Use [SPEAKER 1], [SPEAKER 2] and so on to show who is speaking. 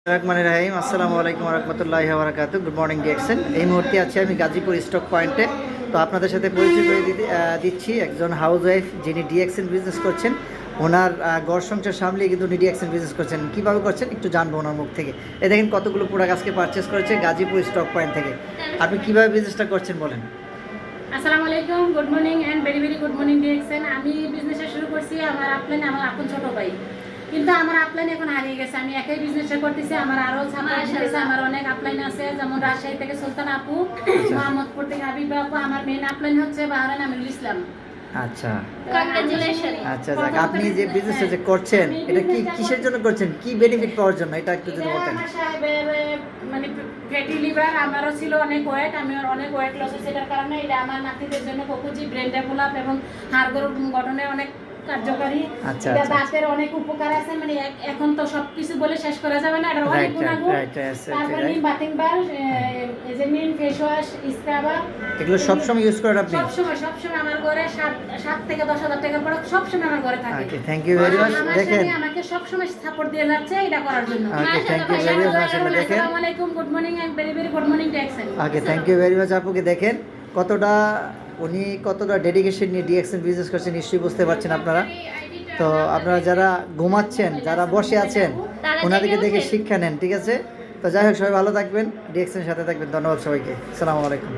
[SPEAKER 1] রহমানির রহিম। আসসালামু আলাইকুম রহমতুল্লাহি ওয়া বারাকাতুহু। Good morning DXN. এই মুহূর্তে আছি আমি গাজীপুর স্টক পয়েন্টে। তো আপনাদের সাথে পরিচয় করে দিচ্ছি একজন হাউস ওয়াইফ যিনি ডিএক্সএন বিজনেস করছেন। ওনার ঘর সংসার সামলিয়ে কিন্তু উনি ডিএক্সএন বিজনেস করছেন। কীভাবে করছেন একটু জানবো ওনার মুখ থেকে। এই দেখেন কতগুলো প্রোডাক্ট আজকে পারচেস করেছে গাজীপুর স্টক পয়েন্ট থেকে। আপনি কীভাবে বিজনেসটা করছেন বলেন।
[SPEAKER 2] আসসালামু আলাইকুম, good morning and very very good morning DXN. আমি বিজনেসটা শুরু করছি আমার আপলাইন, আমার আপন ছোট ভাই, কিন্তু আমার আপলাইন এখন হারিয়ে গেছে। আমি একাই বিজনেসটা করতেছি, আমার আরও আছে, আমার অনেক আপলাইন আছে, যেমন রাজশাহী থেকে সুলতান আপু, মোহাম্মদপুর থেকে হাবিব আপু। আমার মেন আপলাইন হচ্ছে বাহরাইন আমিরুল ইসলাম।
[SPEAKER 1] আচ্ছা
[SPEAKER 2] কংগ্রাচুলেশন।
[SPEAKER 1] আচ্ছা যাক, আপনি যে বিজনেসটা যে করছেন এটা কি কিসের জন্য করছেন, কি বেনিফিট পাওয়ার জন্য, এটা একটু যদি বলতেন।
[SPEAKER 2] আমার সাহেবের মানে ফ্যাটি লিভার, আমারও ছিল অনেক ওয়েট, আমি অনেক ওয়েট লস হয়েছে। এটার কারণে এটা আমার নাতিদের জন্য কোকুজি ব্রেন ডেভেলপ এবং হাড় গঠনে অনেক কার্যকারী। এটা দাঁতের অনেক উপকার আছে, মানে এখন তো সবকিছু বলে শেষ করা যাবে না। এটা অনেক গুণাগুণ। তারপরে বাথিং বার, এজেমিন, ফেস ওয়াশ, স্ক্রাবার,
[SPEAKER 1] এগুলো সব সময় ইউজ করেন আপনি?
[SPEAKER 2] সবসময় আমার ঘরে 7 থেকে 10,000 টাকার প্রোডাক্ট সবসময় আমার ঘরে থাকে।
[SPEAKER 1] Okay, thank you very much. দেখেন
[SPEAKER 2] আমাকে সবসময় সাপোর্ট দিয়ে যাচ্ছে এটা করার জন্য।
[SPEAKER 1] Okay, thank you very much. মাশাআল্লাহ, দেখেন।
[SPEAKER 2] আসসালামু আলাইকুম, good morning and very very good morning DXN.
[SPEAKER 1] Okay, thank you very much আপুকে। দেখেন উনি কতটা ডেডিকেশন নিয়ে ডিএক্সএন বিজনেস করছেন, নিশ্চয়ই বুঝতে পারছেন আপনারা। তো আপনারা যারা ঘুমাচ্ছেন, যারা বসে আছেন, ওনাদেরকে দেখে শিক্ষা নেন, ঠিক আছে? তো যাই হোক, সবাই ভালো থাকবেন, ডিএক্সএন সাথে থাকবেন। ধন্যবাদ সবাইকে। আসসালামু আলাইকুম।